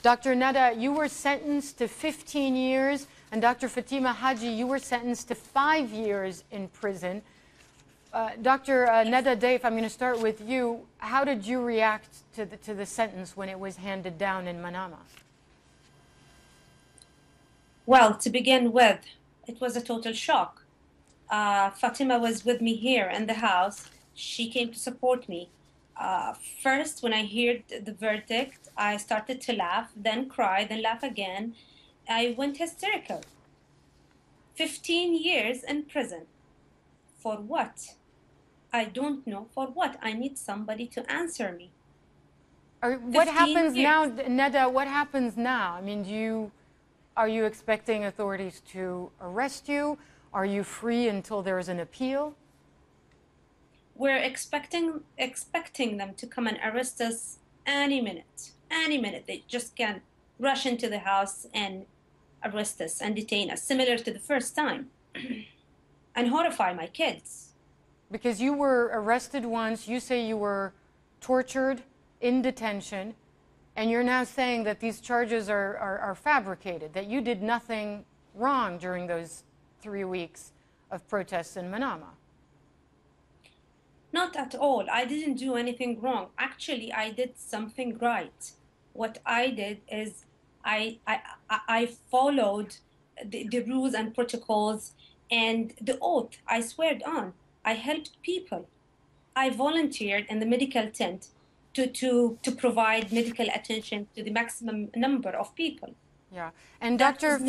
Dr. Nada, you were sentenced to 15 years, and Dr. Fatima Hajji, you were sentenced to 5 years in prison. Dr. Nada Dhaif, I'm going to start with you. How did you react to the sentence when it was handed down in Manama? Well, to begin with, it was a total shock. Fatima was with me here in the house. She came to support me. First, when I heard the verdict, I started to laugh, then cry, then laugh again. I went hysterical. 15 years in prison. For what? I don't know for what. I need somebody to answer me. What happens years. now, Nada? What happens now? I mean, are you expecting authorities to arrest you? Are you free until there is an appeal? We're expecting them to come and arrest us any minute. Any minute. They just can rush into the house and arrest us and detain us, similar to the first time, and horrify my kids. Because you were arrested once, you say you were tortured in detention, and you're now saying that these charges are fabricated, that you did nothing wrong during those 3 weeks of protests in Manama. Not at all. I didn't do anything wrong. Actually, I did something right. What I did is I followed the rules and protocols and the oath I swear on. I helped people. I volunteered in the medical tent to provide medical attention to the maximum number of people. Yeah, and Dr.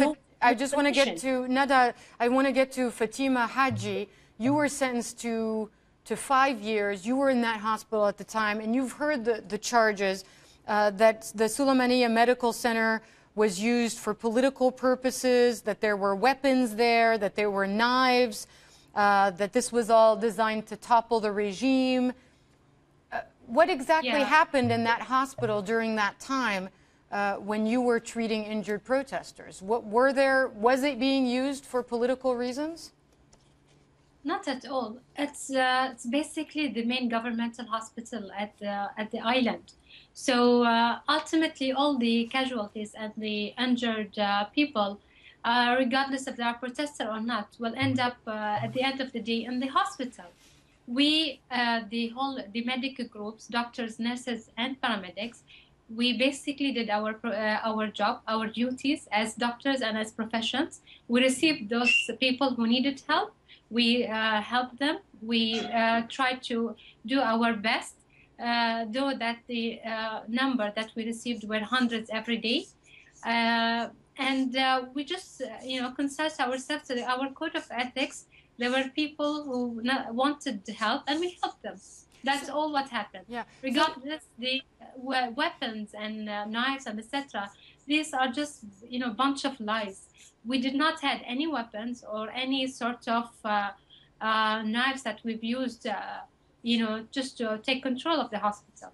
I just want to get to Nada. I want to get to Fatima Hajji. You were sentenced to 5 years. You were in that hospital at the time, and you've heard the charges that the Suleimaniya Medical Center was used for political purposes, that there were weapons there, that there were knives, that this was all designed to topple the regime. What exactly happened in that hospital during that time when you were treating injured protesters? Was it being used for political reasons? Not at all. It's basically the main governmental hospital at the island. So ultimately, all the casualties and the injured people, regardless if they are protesters or not, will end up at the end of the day in the hospital. We, the medical groups, doctors, nurses, and paramedics, we basically did our job, our duties as doctors and as professions. We received those people who needed help. We helped them. We tried to do our best, though that the number that we received were hundreds every day. And we just, consult ourselves to our code of ethics. There were people who wanted help, and we helped them. That's all what happened. Yeah. Regardless the weapons and knives and etc. These are just bunch of lies. We did not have any weapons or any sort of knives that we've used, just to take control of the hospital.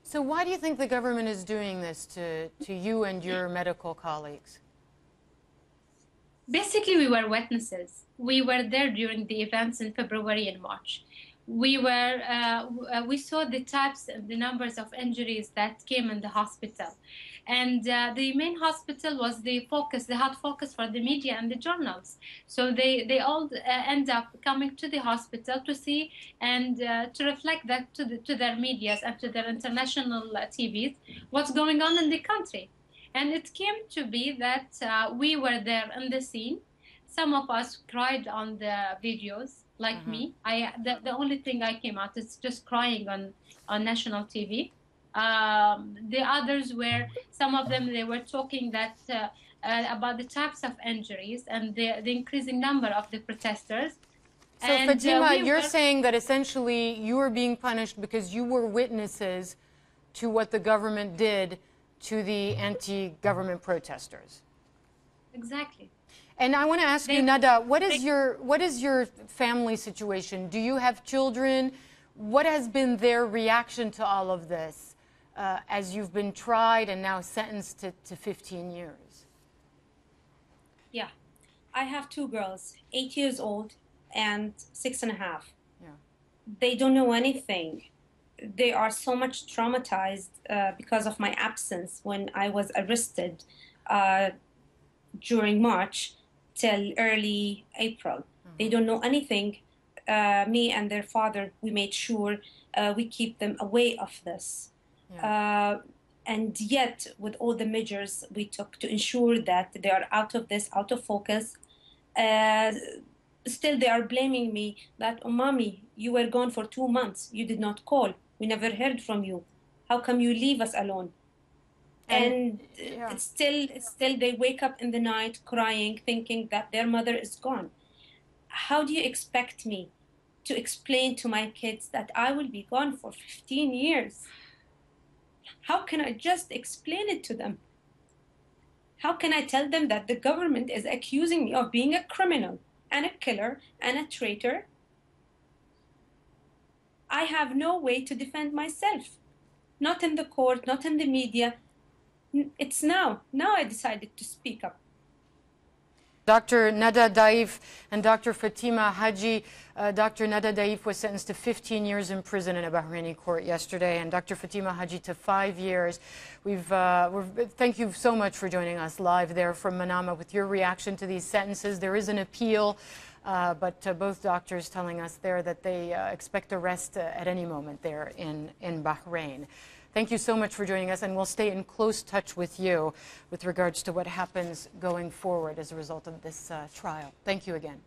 So why do you think the government is doing this to you and your medical colleagues? Basically, we were witnesses. We were there during the events in February and March. We saw the types and the numbers of injuries that came in the hospital. And the main hospital was the hot focus for the media and the journals. So they all end up coming to the hospital to see and to reflect that to their medias and to their international TVs, what's going on in the country. And it came to be that we were there in the scene. Some of us cried on the videos, like me. The only thing I came out is just crying on national TV. The others were, some of them, they were talking that about the types of injuries and the increasing number of the protesters. So and, Fatima, you're saying that essentially you were being punished because you were witnesses to what the government did to the anti-government protesters. Exactly. And I want to ask you, Nada, what is your family situation? Do you have children? What has been their reaction to all of this as you've been tried and now sentenced to 15 years? Yeah, I have 2 girls, 8 years old and 6.5. Yeah. They don't know anything. they are so much traumatized because of my absence when I was arrested during March till early April. They don't know anything. Me and their father, we made sure we keep them away of this. Yeah. And yet, with all the measures we took to ensure that they are out of this, out of focus, still they are blaming me that, oh, mommy, you were gone for 2 months. You did not call. We never heard from you. How come you leave us alone? And yeah. it's still they wake up in the night crying, thinking that their mother is gone. How do you expect me to explain to my kids that I will be gone for 15 years? How can I just explain it to them? How can I tell them that the government is accusing me of being a criminal and a killer and a traitor? I have no way to defend myself. Not in the court, not in the media. It's now. Now I decided to speak up. Dr. Nada Dhaif and Dr. Fatima Hajji. Dr. Nada Dhaif was sentenced to 15 years in prison in a Bahraini court yesterday, and Dr. Fatima Hajji to 5 years. Thank you so much for joining us live there from Manama with your reaction to these sentences. There is an appeal, but both doctors telling us there that they expect arrest at any moment there in Bahrain. Thank you so much for joining us, and we'll stay in close touch with you with regards to what happens going forward as a result of this trial. Thank you again.